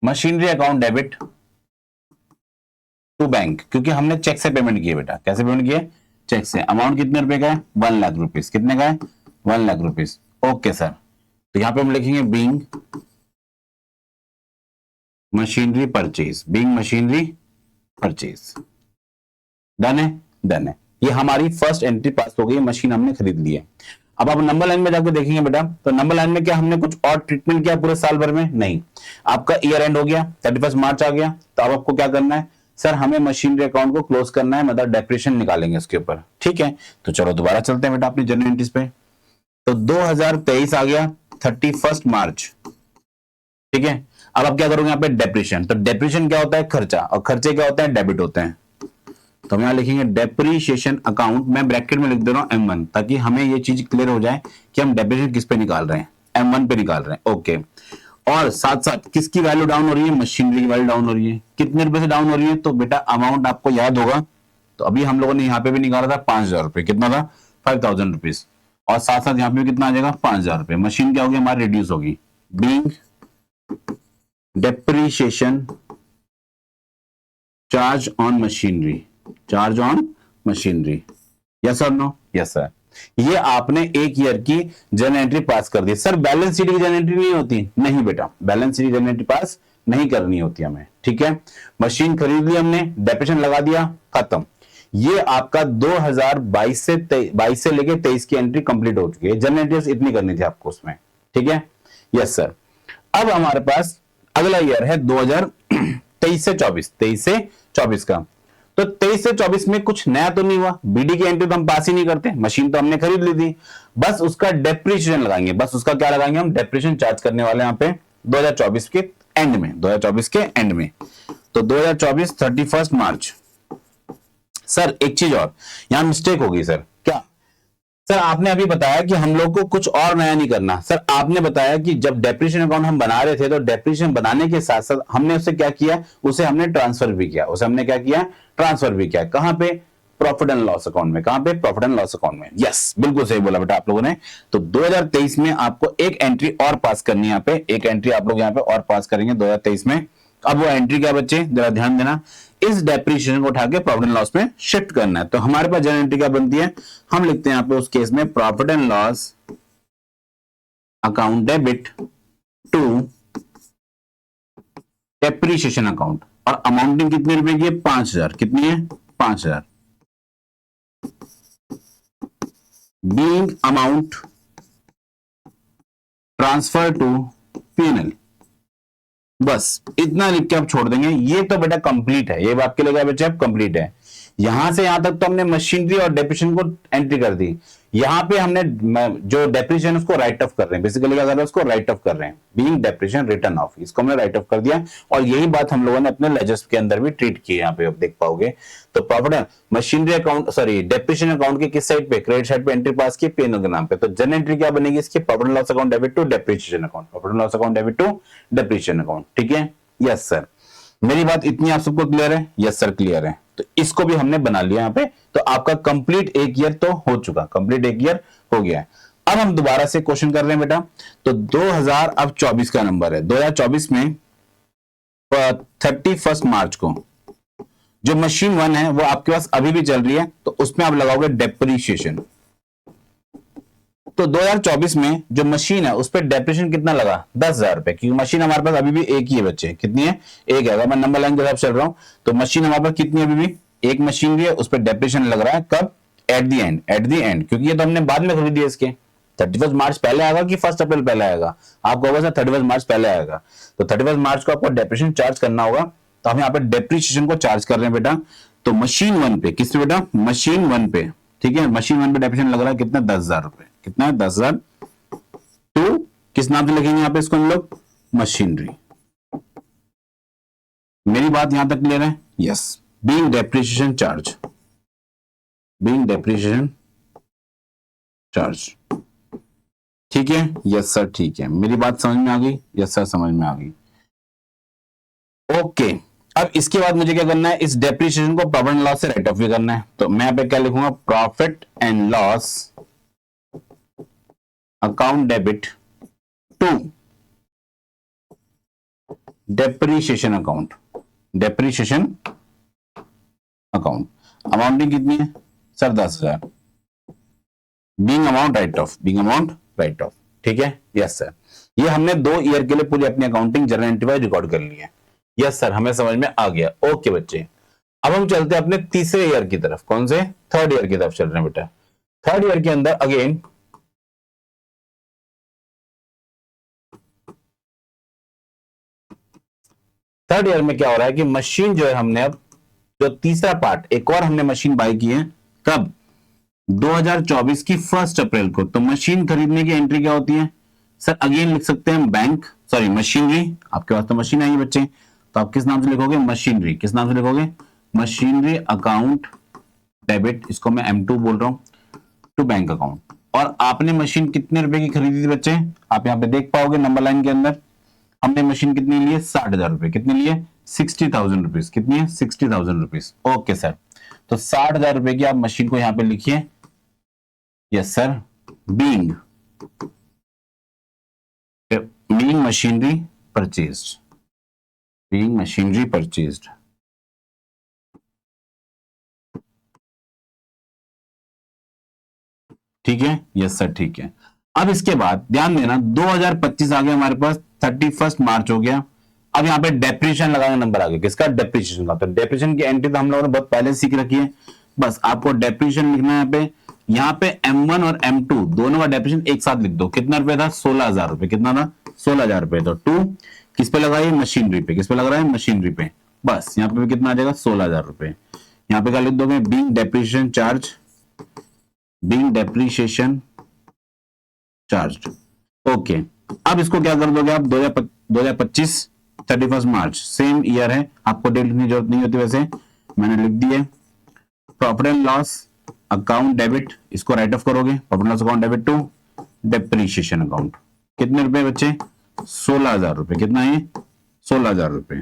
Speaker 1: machinery account debit to bank, क्योंकि हमने चेक से पेमेंट की है बेटा। कैसे पेमेंट किए, चेक से। अमाउंट कितने रुपए का है, 1 लाख रुपीज। कितने का है, 1 लाख रुपीज। ओके सर, तो यहां पे हम लिखेंगे being machinery purchase, being machinery purchase. Done है, डन है। ये हमारी फर्स्ट एंट्री पास हो गई, मशीन हमने खरीद ली है। अब आप नंबर लाइन में जाकर देखेंगे बेटा, तो नंबर लाइन में क्या हमने कुछ और ट्रीटमेंट किया पूरे साल भर में, नहीं। आपका ईयर एंड हो गया, 31 मार्च आ गया, तो अब आपको क्या करना है सर, हमें मशीनरी अकाउंट को क्लोज करना है, मतलब डेप्रिसिएशन निकालेंगे इसके ऊपर, ठीक है। तो चलो दोबारा चलते हैं बेटा अपनी जर्नल एंट्रीज पे। तो 2023 आ गया 31 मार्च, ठीक है। अब क्या करोगे यहाँ पे डेप्रिसिएशन, तो डेप्रिसिएशन क्या होता है, खर्चा, और खर्चे क्या होता है, डेबिट होते हैं। तो हम यहां लिखेंगे डेप्रिसिएशन अकाउंट, मैं ब्रैकेट में लिख दे रहा हूं M1, ताकि हमें ये चीज क्लियर हो जाए कि हम डेप्रिसिएशन किस पे निकाल रहे हैं, M1 पे निकाल रहे हैं। ओके, और साथ साथ किसकी वैल्यू डाउन हो रही है, मशीनरी की वैल्यू डाउन हो रही है। कितने रुपए से डाउन हो रही है, तो बेटा अमाउंट आपको याद होगा, तो अभी हम लोगों ने यहाँ पे भी निकाला था 5,000 रुपए, कितना था 5,000 रुपीज, और साथ साथ यहाँ पे भी कितना आ जाएगा 5,000 रुपए। मशीन क्या होगी हमारी, रिड्यूस होगी, being depreciation charge on machinery, charge on machinery. Yes और नो, यस सर। ये आपने एक ईयर की जर्नल एंट्री पास कर दी। सर बैलेंस शीट की जर्नल एंट्री नहीं होती, नहीं बेटा, बैलेंस शीट की जर्नल एंट्री पास नहीं करनी होती हमें, ठीक है। मशीन खरीद ली हमने, डेप्रिसिएशन लगा दिया, खत्म। ये आपका 2022 से 22 से लेके 23 की एंट्री कंप्लीट हो चुकी है। जर्नल एंट्री इतनी करनी थी आपको उसमें, ठीक है। Yes sir. अब हमारे पास अगला ईयर है 2023 से 24, 23 से 24 का। तो 23 से 24 में कुछ नया तो नहीं हुआ, बीडी की एंट्री तो हम पास ही नहीं करते, मशीन तो हमने खरीद ली थी, बस उसका डेप्रिसिएशन लगाएंगे। बस उसका क्या लगाएंगे हम, डेप्रिसिएशन चार्ज करने वाले यहाँ पे 2024 के एंड में, 2024 के एंड में। तो 2024 31 मार्च। सर एक चीज और, यहां मिस्टेक होगी सर, क्या सर, आपने अभी बताया कि हम लोग को कुछ और नया नहीं करना। सर आपने बताया कि जब डेप्रिसिएशन अकाउंट हम बना रहे थे, तो डेप्रिसिएशन बनाने के साथ साथ हमने उसे क्या किया, उसे हमने ट्रांसफर भी किया, उसे हमने क्या किया, ट्रांसफर भी किया। कहां पे, प्रॉफिट एंड लॉस अकाउंट में। कहां पे, प्रॉफिट एंड लॉस अकाउंट में। यस, बिल्कुल सही बोला बेटा आप लोगों ने। तो 2023 में आपको एक एंट्री और पास करनी है, यहाँ पे एक एंट्री आप लोग यहाँ पे और पास करेंगे 2023 में। अब वो एंट्री क्या बच्चे, जरा ध्यान देना, इस डेप्रिसिएशन को उठा के प्रॉफिट एंड लॉस में शिफ्ट करना है। तो हमारे पास जर्नल एंट्री क्या बनती है, हम लिखते हैं यहाँ पे उस केस में profit and loss account debit to depreciation account, और अमाउंटिंग कितने रुपए की है, 5,000। कितनी है, 5,000। Being amount transfer to P&L। बस इतना लिख के आप छोड़ देंगे। ये तो बेटा कंप्लीट है, ये आपके लिए क्या बच्चे अब कंप्लीट है। यहां से यहां तक तो हमने मशीनरी और डेप्रिसिएशन को एंट्री कर दी। यहां पे हमने जो डेप्रिसिएशन उसको राइट ऑफ कर रहे हैं, बेसिकली क्या कर रहे हैं, उसको राइट ऑफ कर रहे हैं, बीइंग डेप्रिसिएशन रिटर्न ऑफ, इसको हमने राइट ऑफ कर दिया। और यही बात हम लोगों ने अपने लेजर्स के अंदर भी ट्रीट की है, यहाँ पे आप देख पाओगे। तो profit machinery account, sorry depreciation account के किस साइड पे, क्रेडिट साइड पे एंट्री पास की P&L के नाम पे। तो जनरल एंट्री क्या बनेगी इसकी, profit and loss account debit to depreciation account, profit and loss account debit to depreciation account. ठीक है, यस सर, मेरी बात इतनी आप सबको क्लियर है? यस सर क्लियर है। तो इसको भी हमने बना लिया यहाँ पे, तो आपका कंप्लीट एक ईयर तो हो चुका, कंप्लीट एक ईयर हो गया है। अब हम दोबारा से क्वेश्चन कर रहे हैं बेटा। तो 2024 का नंबर है, 2024 में 31 मार्च को जो मशीन 1 है वो आपके पास अभी भी चल रही है, तो उसमें आप लगाओगे डेप्रिसिएशन। तो 2024 में जो मशीन है उस पर डेप्रिसिएशन कितना लगा, 10,000 रुपए, क्योंकि मशीन हमारे पास अभी भी एक ही है बच्चे। कितनी है, एक है। अगर मैं नंबर लाइन के साथ चल रहा हूं तो मशीन हमारे पास कितनी है, अभी भी एक मशीन भी है, उस पर डेप्रिसिएशन लग रहा है। कब, at the end, at the end, क्योंकि ये तो हमने बाद में खरीदी है। इसके 31 मार्च पहले आएगा कि 1 अप्रैल पहले आएगा, आपको होगा सर 31 मार्च पहले आएगा। तो 31 मार्च को आपको डेप्रिसिएशन चार्ज करना होगा, तो हम यहाँ पे डेप्रिसिएशन को चार्ज कर रहे हैं बेटा। तो मशीन 1 पे, किस पे बेटा, मशीन 1 पे, ठीक है, मशीन 1 पे डेप्रिसिएशन लग रहा है कितना, 10,000 रुपए। कितना है, 10,000। टू किस नाम से लिखेंगे यहाँ पे इसको हम लोग, मशीनरी। मेरी बात यहां तक क्लियर है? Yes, being depreciation charge, being depreciation charge. ठीक है, यस सर ठीक है, मेरी बात समझ में आ गई? यस सर समझ में आ गई। ओके, अब इसके बाद मुझे क्या करना है, इस डेप्रिसिएशन को प्रॉफिट एंड लॉस से राइट ऑफ भी करना है। तो मैं यहाँ पे क्या लिखूंगा, profit and loss account debit to depreciation account, depreciation account. Amounting कितनी है sir, 10,000। Being amount write off, being amount write off. ठीक है, यस सर। ये हमने 2 ईयर के लिए पूरी अपनी accounting general entry wise record कर ली है। यस सर, हमें समझ में आ गया। ओके बच्चे, अब हम चलते हैं अपने तीसरे ईयर की तरफ। कौन से, थर्ड ईयर की तरफ चल रहे हैं बेटा। थर्ड ईयर के अंदर अगेन थर्ड ईयर में क्या हो रहा है कि मशीन जो है हमने अब जो तीसरा पार्ट, एक और हमने मशीन बाय की है। कब, 2024 की 1 अप्रैल को। तो मशीन खरीदने की एंट्री क्या होती है सर, अगेन लिख सकते हैं बैंक, सॉरी मशीनरी। आपके पास तो मशीन आई है बच्चे, तो आप किस नाम से लिखोगे, मशीनरी। किस नाम से लिखोगे, मशीनरी अकाउंट डेबिट, इसको मैं M2 बोल रहा हूं, टू बैंक अकाउंट। और आपने मशीन कितने रुपए की खरीदी थी बच्चे, आप यहाँ पे देख पाओगे नंबर लाइन के अंदर। हमने मशीन कितनी ली है, 60,000 रुपए। कितनी ली है, 60,000 रुपीज। कितनी है, 60,000 रुपीज। ओके सर, तो 60,000 रुपए की आप मशीन को यहाँ पे लिखिए। Yes sir, being machinery purchased, being machinery purchased. ठीक है, यस सर ठीक है। अब इसके बाद ध्यान देना, 2025 आ गया हमारे पास, 31 मार्च हो गया। अब यहाँ पे डेप्रिसिएशन लगाना नंबर आ गया, किसका, डेप्रिसिएशन का। तो डेप्रिसिएशन की एंट्री तो हम लोगों ने बहुत पहले सीख रखी है, बस आपको डेप्रिसिएशन लिखना है यहाँ पे। यहाँ पे M1 और M2 दोनों का डेप्रिसिएशन एक साथ लिख दो। कितना रुपए था, 16,000 रुपए। कितना था, 16,000 रुपए। तो 2 किस पे लगा, मशीनरी पे। किस पे लग रहा है, मशीनरी पे। बस यहाँ पे भी कितना आ जाएगा, 16,000 रुपए। यहाँ पे क्या लिख दोगे, being depreciation charge, being depreciation charge. Okay, अब इसको क्या कर दोगे आप, 2025 31 मार्च, सेम ईयर है, आपको डेट लिखने की जरूरत नहीं होती, वैसे मैंने लिख दी है। Profit and loss account debit, इसको राइट ऑफ करोगे, profit and loss account debit to depreciation account. कितने रुपए बच्चे, 16,000 रुपए। कितना है, 16,000 रुपए।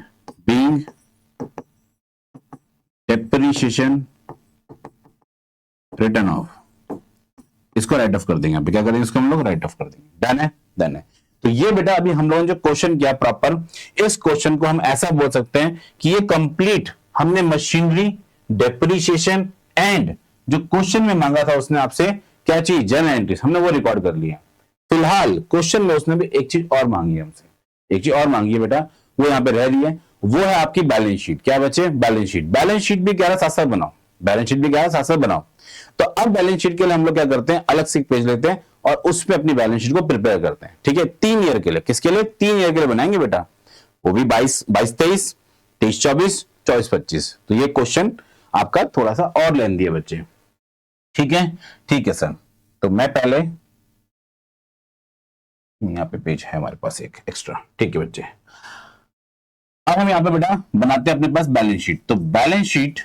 Speaker 1: बीइंग डेप्रिसिएशन रिटर्न ऑफ, इसको राइट ऑफ कर देंगे। क्या करेंगे, इसको हम लोग राइट ऑफ कर देंगे। डन है, डन है। तो ये बेटा अभी हम लोगों ने जो क्वेश्चन किया प्रॉपर, इस क्वेश्चन को हम ऐसा बोल सकते हैं कि ये कंप्लीट हमने मशीनरी, डेप्रिसिएशन एंड जो क्वेश्चन में मांगा था उसने आपसे क्या चीज, जनरल एंट्रीज, हमने वो रिकॉर्ड कर लिया। फिलहाल क्वेश्चन में उसने भी एक चीज और मांगी है हमसे, एक चीज और मांगी है बेटा, वो यहाँ पे रह रही है, वो है आपकी बैलेंस शीट। क्या बच्चे, बैलेंस शीट। बैलेंस शीट भी क्या है, साथ साथ बनाओ। बैलेंस शीट भी क्या है, साथ साथ बनाओ। तो अब बैलेंस शीट के लिए हम लोग क्या करते हैं, अलग से एक पेज लेते हैं और उसमें अपनी बैलेंस शीट को प्रिपेयर करते हैं। ठीक है, 3 ईयर के लिए। किसके लिए, 3 ईयर के लिए बनाएंगे बेटा, वो भी 22-23, 23-24, 24-25। तो ये क्वेश्चन आपका थोड़ा सा और लेंदी है बच्चे। ठीक है, ठीक है सर। तो मैं पहले यहाँ पे पेज है हमारे पास एक एक्स्ट्रा। ठीक है बच्चे, अब हम यहाँ पे बेटा बनाते हैं अपने पास बैलेंस शीट। तो बैलेंस शीट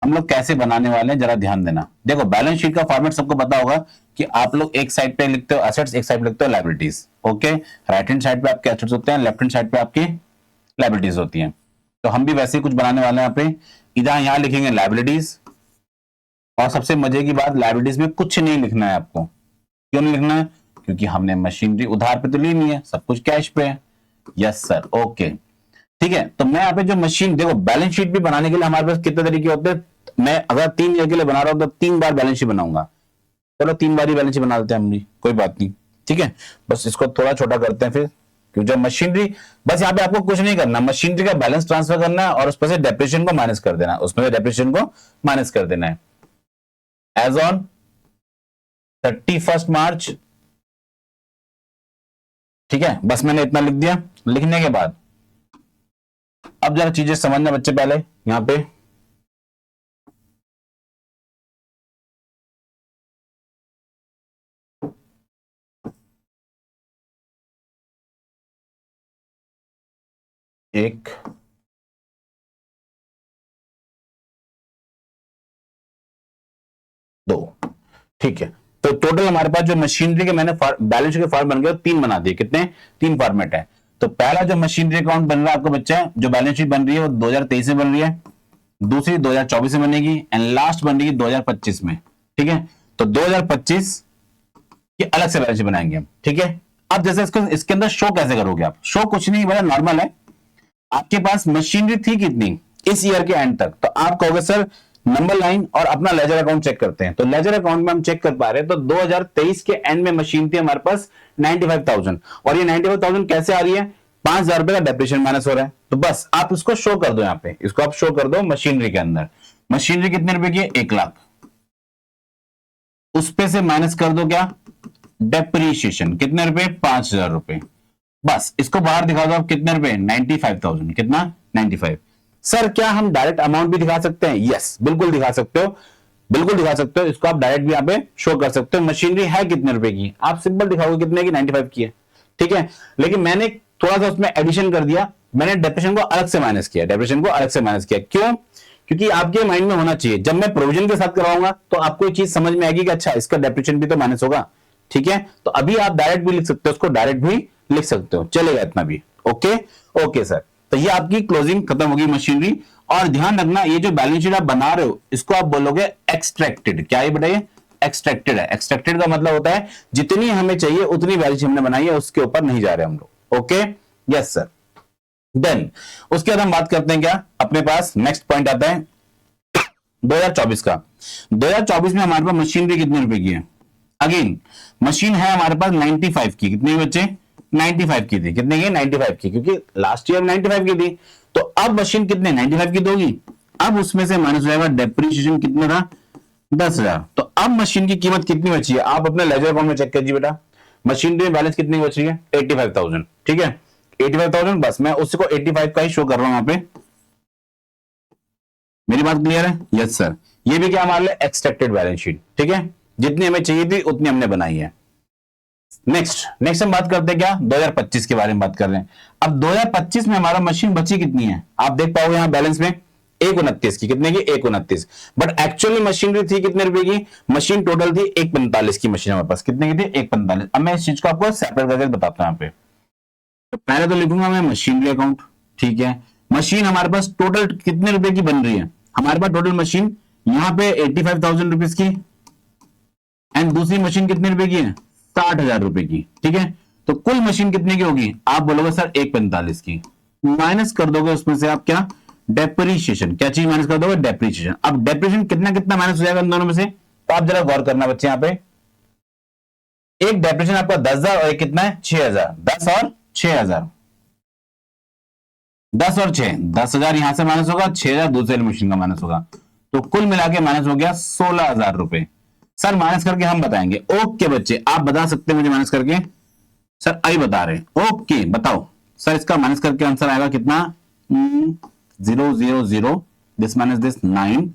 Speaker 1: हम लोग कैसे बनाने वाले हैं जरा ध्यान देना। देखो बैलेंस शीट का फॉर्मेट सबको पता होगा कि आप लोग एक साइड पे लिखते हो एसेट्स, एक साइड पे लिखते हो liabilities. Okay, right hand side पे आपके एसेट्स होते हैं, लेफ्ट हैंड साइड पे आपकी लायबिलिटीज होती हैं। तो हम भी वैसे ही कुछ बनाने वाले हैं यहाँ पे। इधर यहाँ लिखेंगे लायबिलिटीज, और सबसे मजे की बात लायबिलिटीज में कुछ नहीं लिखना है आपको। क्यों नहीं लिखना है? क्योंकि हमने मशीनरी उधार पे तो ली नहीं है, सब कुछ कैश पे है। यस सर, ओके ठीक है। तो मैं यहाँ पे जो मशीन, देखो बैलेंस शीट भी बनाने के लिए हमारे पास कितने तरीके होते हैं। मैं अगर 3 ईयर के लिए बना रहा हूं तो 3 बार बैलेंस शीट बनाऊंगा। चलो 3 बार ही बैलेंस शीट बना देते हैं हम भी, कोई बात नहीं। ठीक है, बस इसको थोड़ा छोटा करते हैं फिर, क्योंकि जब मशीनरी, बस यहाँ पे आपको कुछ नहीं करना, मशीनरी का बैलेंस ट्रांसफर करना है और उसमें से डेप्रिसिएशन को माइनस कर देना, उसमें से डेप्रिसिएशन को माइनस कर देना है। एज ऑन 31 मार्च, ठीक है, बस मैंने इतना लिख दिया। लिखने के बाद अब जरा चीजें समझना बच्चे, पहले यहां पे एक दो, ठीक है। तो टोटल हमारे पास जो मशीनरी के मैंने बैलेंस शीट के फॉर्म बन गए 3 बना दिए। कितने? 3 फॉर्मेट है। तो पहला जो मशीनरी अकाउंट बन रहा है आपको बच्चा, जो बैलेंस शीट बन रही है वो 2023 में बन रही है, दूसरी 2024 में बनेगी, एंड लास्ट बन रही है 2025 में। ठीक है, तो 2025 की अलग से बैलेंस शीट बनाएंगे हम। ठीक है, अब जैसे इसको इसके अंदर शो कैसे करोगे आप? शो कुछ नहीं, बड़ा नॉर्मल है। आपके पास मशीनरी थी कितनी इस ईयर के एंड तक, तो आप कहोगे सर नंबर लाइन और अपना लेजर अकाउंट चेक करते हैं। तो लेजर अकाउंट में हम चेक कर पा रहे हैं, तो 2023 के एंड में मशीन थी हमारे पास 95,000, और ये 95,000 कैसे आ रही है? 5,000 रुपए का डेप्रिसिएशन माइनस हो रहा है। तो बस आप इसको शो कर दो, यहाँ पे इसको आप शो कर दो मशीनरी के अंदर। मशीनरी कितने रुपए की है? 1 लाख। उस पे से माइनस कर दो क्या? डेप्रिसिएशन कितने रुपए? 5,000 रुपए। बस इसको बाहर दिखा दो आप, कितने रुपए? 95,000। कितना? 95। सर क्या हम डायरेक्ट अमाउंट भी दिखा सकते हैं? यस, बिल्कुल दिखा सकते हो, बिल्कुल दिखा सकते हो। इसको आप डायरेक्ट भी यहाँ पे शो कर सकते हो। मशीनरी है कितने रुपए की, आप सिंपल दिखाओगे कितने की? 95 की है। ठीक है, लेकिन मैंने थोड़ा सा उसमें एडिशन कर दिया, मैंने डेप्रिसिएशन को अलग से माइनस किया। डेप्रिसिएशन को अलग से माइनस किया क्यों? क्योंकि आपके माइंड में होना चाहिए, जब मैं प्रोविजन के साथ करवाऊंगा तो आपको ये चीज समझ में आएगी कि अच्छा इसका डेप्रिसिएशन भी तो माइनस होगा। ठीक है, तो अभी आप डायरेक्ट भी लिख सकते हो, उसको डायरेक्ट भी लिख सकते हो, चलेगा इतना भी। ओके ओके सर, तो ये आपकी क्लोजिंग खत्म होगी मशीनरी। और ध्यान रखना, ये जो बैलेंस शीट आप बना रहे हो इसको आप बोलोगे एक्सट्रैक्टेड। क्या ये बताइए? एक्सट्रैक्टेड है। एक्सट्रैक्टेड का मतलब होता है जितनी हमें चाहिए उतनी बैलेंस शीट हमने बनाई है, उसके ऊपर नहीं जा रहे हम लोग। Okay, yes sir. देन उसके बाद हम बात करते हैं क्या, अपने पास नेक्स्ट पॉइंट आता है 2024 का। 2024 में हमारे पास मशीनरी कितने रुपए की है? अगेन मशीन है हमारे पास 95 की। कितने बच्चे? 95 की थी। कितने की? 95 की, क्योंकि लास्ट ईयर 95 की थी। तो अब मशीन कितने? 95 की दोगी। अब उसमें से माइनस हो जाएगा डेप्रिसिएशन, कितना था? 10,000। तो अब मशीन की कीमत कितनी बची है? आप अपने लेजर अकाउंट में चेक कीजिए बेटा, मशीनरी में बैलेंस कितनी बच रही है? 85,000। ठीक है, 85,000। बस मैं उसी को 85 का ही शो कर रहा हूं यहाँ पे। मेरी बात क्लियर है? Yes sir. ये भी क्या हमारे लिए? Extracted balance sheet. ठीक है, जितनी हमें चाहिए थी उतनी हमने बनाई है। नेक्स्ट हम बात करते हैं क्या, 2025 के बारे में बात कर रहे हैं। अब 2025 में हमारा मशीन बची कितनी है? आप देख पाओगे यहां बैलेंस में 129 की। कितने की? 129। बट एक्चुअली मशीनरी थी कितने रुपए की? मशीन टोटल थी 145 की मशीन हमारे पास। कितने की थी? 145। अब मैं इस चीज को आपको सेपरेट करके बताता हूं यहाँ पे। तो पहले तो लिखूंगा मैं मशीनरी अकाउंट। ठीक है, मशीन हमारे पास टोटल कितने रुपए की बन रही है? हमारे पास टोटल मशीन यहां पे 85,000 रुपीज की, एंड दूसरी मशीन कितने रुपए की है? 60,000 रुपए की। ठीक है, तो कुल मशीन कितने की होगी? आप बोलोगे सर 145 की। माइनस कर दोगे उसमें से आप क्या? डेप्रिसिएशन। क्या चीज माइनस कर दोगे? डेप्रिसिएशन। अब डेप्रिसिएशन कितना कितना माइनस हो जाएगा इन दोनों में से? तो आप जरा गौर करना बच्चे, यहाँ पे एक डेप्रिसिएशन आपका 10,000 और एक कितना है? 6,000। 10 और 6,000। 10 और 6, 10,000 यहां से माइनस होगा, 6,000 दूसरे मशीन का माइनस होगा, तो कुल मिला के माइनस हो गया 16,000 रुपए। सर माइनस करके हम बताएंगे। ओके बच्चे, आप बता सकते हैं मुझे माइनस करके? सर आई बता रहे हैं। ओके बताओ सर, इसका माइनस करके आंसर आएगा कितना? 0 0 0, this minus this 9,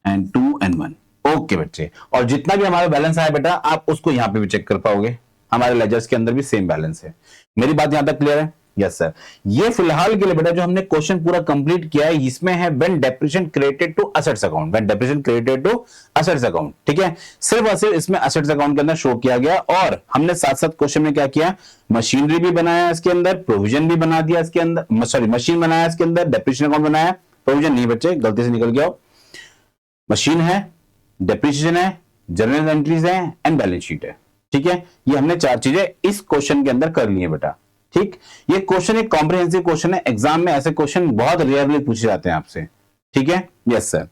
Speaker 1: and 2 and 1। Okay बच्चे, और जितना भी हमारा बैलेंस आया बेटा आप उसको यहां पे भी चेक कर पाओगे, हमारे लेजर्स के अंदर भी सेम बैलेंस है। मेरी बात यहां तक क्लियर है? Yes sir. ये फिलहाल के लिए बेटा जो हमने क्वेश्चन पूरा कंप्लीट किया है इसमें है when depreciation credited to assets account, when depreciation credited to assets account, ठीक है। सिर्फ और सिर्फ इसमें असेट्स अकाउंट के अंदर शो किया गया, और हमने साथ साथ क्वेश्चन में क्या किया, मशीनरी भी बनाया इसके अंदर, प्रोविजन भी बना दिया इसके अंदर, सॉरी मशीन बनाया इसके अंदर, डेप्रिसिएशन अकाउंट बनाया, प्रोविजन नहीं बच्चे गलती से निकल गया, मशीन है, डेप्रिसिएशन है, जर्नल एंट्रीज है एंड बैलेंस शीट है, ठीक है। ये हमने 4 चीजें इस क्वेश्चन के अंदर कर ली है बेटा, ठीक। ये क्वेश्चन एक कॉम्प्रिहेंसिव क्वेश्चन है, एग्जाम में ऐसे क्वेश्चन बहुत रेयरली पूछे जाते हैं आपसे, ठीक है। Yes sir.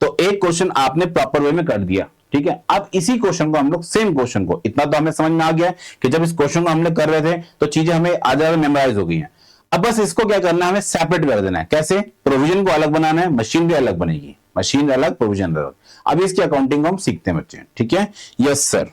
Speaker 1: तो एक क्वेश्चन आपने प्रॉपर वे में कर दिया, ठीक है। अब इसी क्वेश्चन को हम लोग सेम क्वेश्चन को, इतना तो हमें समझ में आ गया कि जब इस क्वेश्चन को हमने कर रहे थे तो चीजें हमें आधा मेमोराइज हो गई हैं। अब बस इसको क्या करना है, हमें सेपरेट कर देना है। कैसे? प्रोविजन को अलग बनाना है, मशीन भी अलग बनेगी, मशीन अलग, प्रोविजन अलग। अब इसकी अकाउंटिंग को हम सीखते हैं बच्चे, ठीक है। Yes sir.